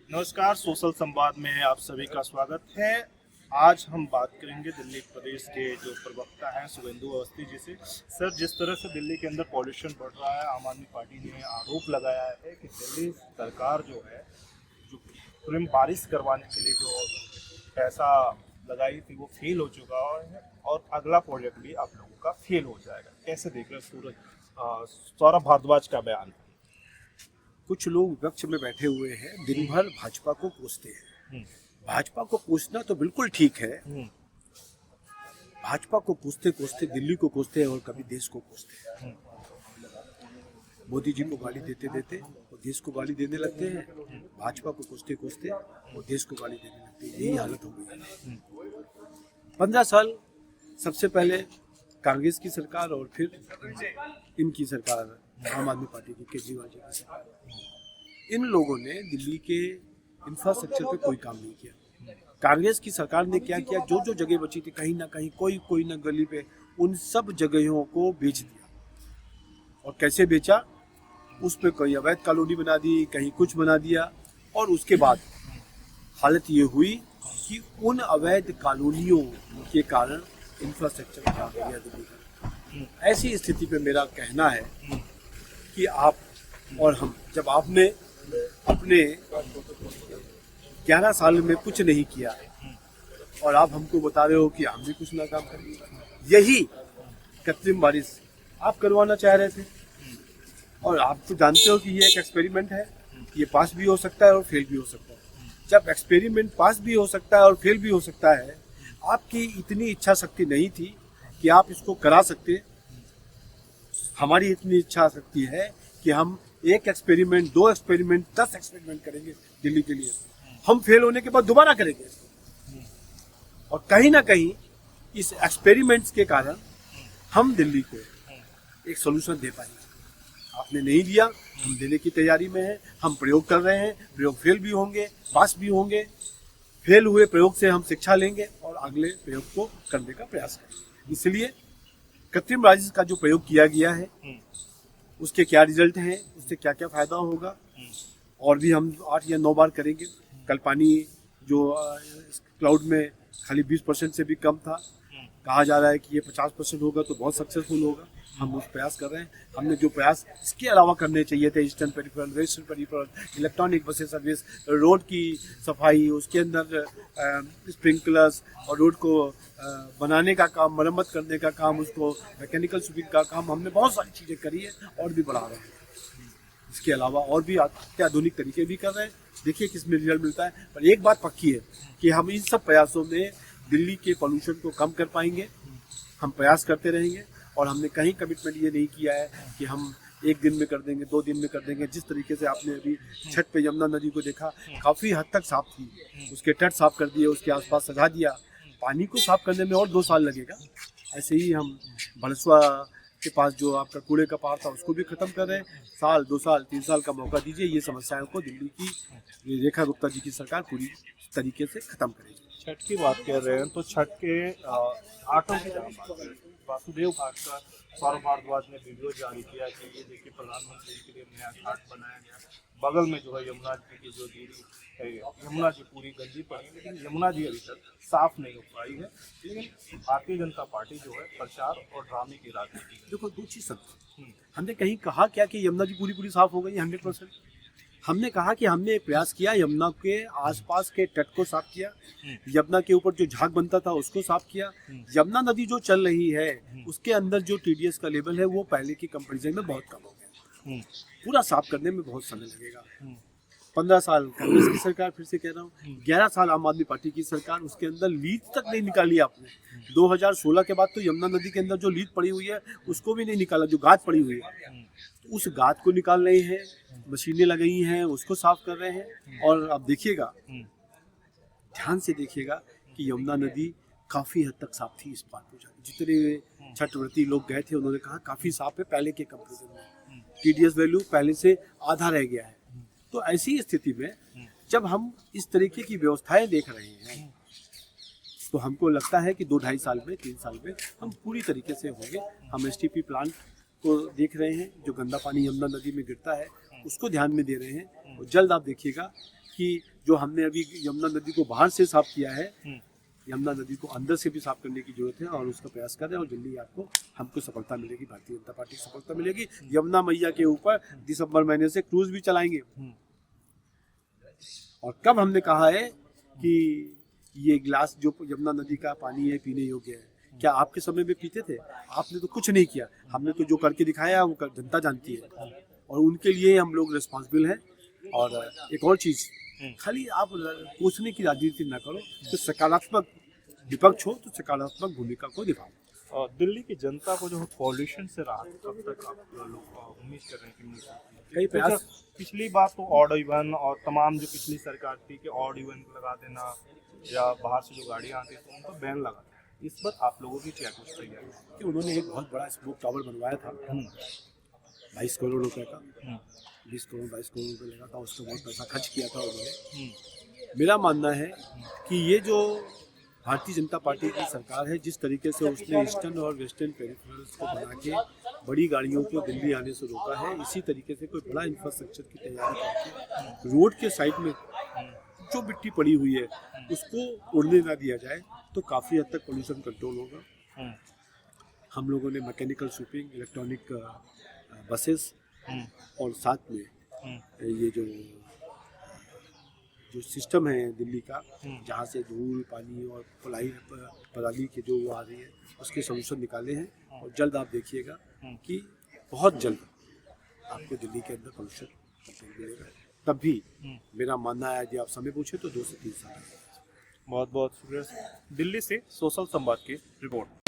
नमस्कार, सोशल संवाद में आप सभी का स्वागत है। आज हम बात करेंगे दिल्ली प्रदेश के जो प्रवक्ता हैं शुभेंदु अवस्थी जी से। सर, जिस तरह से दिल्ली के अंदर पॉल्यूशन बढ़ रहा है, आम आदमी पार्टी ने आरोप लगाया है कि दिल्ली सरकार जो है, जो पूरी बारिश करवाने के लिए जो पैसा लगाई थी वो फेल हो चुका है और अगला प्रोजेक्ट भी आप लोगों का फेल हो जाएगा। कैसे देख रहे हैं सौरभ भारद्वाज का बयान? कुछ लोग विपक्ष में बैठे हुए हैं, दिन भर भाजपा को कोसते हैं। भाजपा को कोसना तो बिल्कुल ठीक है। भाजपा को कोसते कोसते दिल्ली को कोसते हैं और कभी देश को कोसते हैं। मोदी जी को गाली देते देते वो देश को गाली देने लगते हैं। भाजपा को कोसते कोसते वो देश को गाली देने लगते हैं। यही हालत हो गई है। 15 साल सबसे पहले कांग्रेस की सरकार और फिर इनकी सरकार, आम आदमी पार्टी की, केजरीवाल जी की सरकार। इन लोगों ने दिल्ली के इंफ्रास्ट्रक्चर पे कोई काम नहीं किया। कांग्रेस की सरकार ने क्या किया, जो जो जगह बची थी कहीं ना कहीं कोई ना गली पे उन सब जगहों को बेच दिया। और कैसे बेचा, उस पे कोई अवैध कॉलोनी बना दी, कहीं कुछ बना दिया। और उसके बाद हालत ये हुई कि उन अवैध कॉलोनियों के कारण इंफ्रास्ट्रक्चर खराब हो गया दिल्ली का। ऐसी स्थिति पे मेरा कहना है कि आप और हम, जब आपने अपने 11 साल में कुछ नहीं किया और आप हमको बता रहे हो कि हम भी कुछ ना काम करेंगे, यही कृत्रिम बारिश आप करवाना चाह रहे थे। और आप तो जानते हो कि ये एक एक्सपेरिमेंट है, ये पास भी हो सकता है और फेल भी हो सकता है। जब एक्सपेरिमेंट पास भी हो सकता है और फेल भी हो सकता है, आपकी इतनी इच्छा शक्ति नहीं थी कि आप इसको करा सकते। हमारी इतनी इच्छा शक्ति है कि हम एक एक्सपेरिमेंट, 2 एक्सपेरिमेंट, 10 एक्सपेरिमेंट करेंगे दिल्ली के लिए। हम फेल होने के बाद दोबारा करेंगे। और कहीं ना कहीं इस एक्सपेरिमेंट्स के कारण हम दिल्ली को एक सोल्यूशन दे पाएंगे। आपने नहीं दिया, हम देने की तैयारी में हैं। हम प्रयोग कर रहे हैं, प्रयोग फेल भी होंगे, पास भी होंगे। फेल हुए प्रयोग से हम शिक्षा लेंगे और अगले प्रयोग को करने का प्रयास करेंगे। इसलिए कृत्रिम बारिश का जो प्रयोग किया गया है, उसके क्या रिजल्ट हैं, उससे क्या क्या फायदा होगा, और भी हम 8 या 9 बार करेंगे। कल पानी जो क्लाउड में खाली 20% से भी कम था, कहा जा रहा है कि ये 50% होगा तो बहुत सक्सेसफुल होगा। हम उस प्रयास कर रहे हैं। हमने जो प्रयास इसके अलावा करने चाहिए थे, eastern peripheral, western peripheral, electronic buses service, road की सफाई, उसके अंदर स्प्रिंकलर्स और रोड को बनाने का काम, मरम्मत करने का काम, उसको मैकेनिकल स्वीपिंग का काम, हमने बहुत सारी चीज़ें करी है और भी बढ़ा रहे हैं। इसके अलावा और भी अत्याधुनिक तरीके भी कर रहे हैं। देखिए किसमें रिजल्ट मिलता है। पर एक बात पक्की है कि हम इन सब प्रयासों में दिल्ली के पॉल्यूशन को कम कर पाएंगे। हम प्रयास करते रहेंगे और हमने कहीं कमिटमेंट ये नहीं किया है कि हम 1 दिन में कर देंगे, 2 दिन में कर देंगे। जिस तरीके से आपने अभी छठ पे यमुना नदी को देखा, काफ़ी हद तक साफ थी। उसके तट साफ कर दिए, उसके आसपास सजा दिया। पानी को साफ करने में और 2 साल लगेगा। ऐसे ही हम भड़सवा के पास जो आपका कूड़े का पहाड़ था, उसको भी खत्म कर रहे हैं। साल, 2 साल, 3 साल का मौका दीजिए। ये समस्याओं को दिल्ली की रेखा गुप्ता जी की सरकार पूरी तरीके से खत्म करेगी। छठ की बात कर रहे हैं तो छठ के घाटों की जहाँ बात करें, वासुदेव घाट का सौरभ भारद्वाज ने वीडियो जारी किया कि ये देखिए प्रधानमंत्री के लिए नया घाट बनाया गया। बगल में जो है यमुना जी की जो दूरी है, यमुना जी पूरी गंदी पड़ी, लेकिन यमुना जी अभी तक साफ नहीं हो पाई है। लेकिन भारतीय जनता पार्टी जो है प्रचार और ड्रामे की राजनीति। देखो, 2 चीज़ सब हमने कहीं कहा क्या कि यमुना जी पूरी साफ हो गई 100%। हमने कहा कि हमने एक प्रयास किया, यमुना के आसपास के तट को साफ किया, यमुना के ऊपर जो झाग बनता था उसको साफ किया। यमुना नदी जो चल रही है उसके अंदर जो TDS का लेवल है वो पहले की कंपैरिजन में बहुत कम हो गया। पूरा साफ करने में बहुत समय लगेगा। 15 साल कांग्रेस की सरकार, फिर से कह रहा हूँ, 11 साल आम आदमी पार्टी की सरकार, उसके अंदर लीज तक नहीं निकाली आपने। 2016 के बाद तो यमुना नदी के अंदर जो लीज पड़ी हुई है उसको भी नहीं निकाला, जो गाद पड़ी हुई है उस गाद को निकाल रहे हैं, मशीनें लगाई हैं, उसको साफ कर रहे हैं। और अब देखिएगा, ध्यान से देखिएगा कि यमुना नदी काफ़ी हद तक साफ थी इस बार पूजा। जितने छठ व्रती लोग गए थे उन्होंने कहा काफ़ी साफ है पहले के कंपेरिजन में। TDS वैल्यू पहले से आधा रह गया है। तो ऐसी स्थिति में जब हम इस तरीके की व्यवस्थाएं देख रहे हैं तो हमको लगता है कि 2-2.5 साल में, 3 साल में हम पूरी तरीके से होंगे। हम STP प्लांट को देख रहे हैं, जो गंदा पानी यमुना नदी में गिरता है उसको ध्यान में दे रहे हैं। और जल्द आप देखिएगा कि जो हमने अभी यमुना नदी को बाहर से साफ किया है, हम्म, यमुना नदी को अंदर से भी साफ करने की जरूरत है और उसका प्रयास करें और जल्दी हमको सफलता मिलेगी, भारतीय जनता पार्टी को सफलता मिलेगी। यमुना मैया के ऊपर दिसंबर महीने से क्रूज भी चलाएंगे। हम्म, और कब हमने कहा है कि ये गिलास जो यमुना नदी का पानी है पीने योग्य है, क्या आपके समय में पीते थे? आपने तो कुछ नहीं किया। हमने तो जो करके दिखाया वो जनता जानती है और उनके लिए हम लोग रिस्पॉन्सिबल हैं। और एक और चीज, खाली आप कोसने की राजनीति ना करो, तो सकारात्मक विपक्ष हो तो सकारात्मक भूमिका को निभाओ। और दिल्ली की जनता को जो पॉल्यूशन से राहत कब तक आप लोग उम्मीद कर रहे हैं कि मिल सकती है? कई प्रयास, पिछली बार तो ऑड इवन और तमाम जो पिछली सरकार थी कि ऑड इवन लगा देना या बाहर से जो गाड़ियाँ आती थी उन पर बैन लगा था। इस बार आप लोगों की क्या कुछ तैयारी है? कि उन्होंने एक बहुत बड़ा स्मोक टावर बनवाया था 22 करोड़ रुपए का, 20 करोड़ 22 करोड़ रुपए लगा था, उसको बहुत पैसा खर्च किया था उन्होंने। मेरा मानना है कि ये जो भारतीय जनता पार्टी की सरकार है, जिस तरीके से उसने ईस्टर्न और वेस्टर्न पेरिफेरल्स को बना के बड़ी गाड़ियों को दिल्ली आने से रोका है, इसी तरीके से कोई बड़ा इंफ्रास्ट्रक्चर की तैयारी करके रोड के साइड में जो मिट्टी पड़ी हुई है उसको उड़ने ना दिया जाए तो काफ़ी हद तक पोल्यूशन कंट्रोल होगा। हम लोगों ने मैकेनिकल स्वीपिंग, इलेक्ट्रॉनिक बसेस और साथ में ये जो सिस्टम है दिल्ली का, जहाँ से धूल पानी और पराली के जो वो आ रही है उसके सोल्यूशन निकाले हैं। और जल्द आप देखिएगा कि बहुत जल्द आपको दिल्ली के अंदर पोल्यूशन कंट्रोल मिलेगा। तब भी मेरा मानना है, यदि आप समय पूछे तो 2 से 3 साल। बहुत बहुत शुक्रिया। दिल्ली से सोशल संवाद की रिपोर्ट।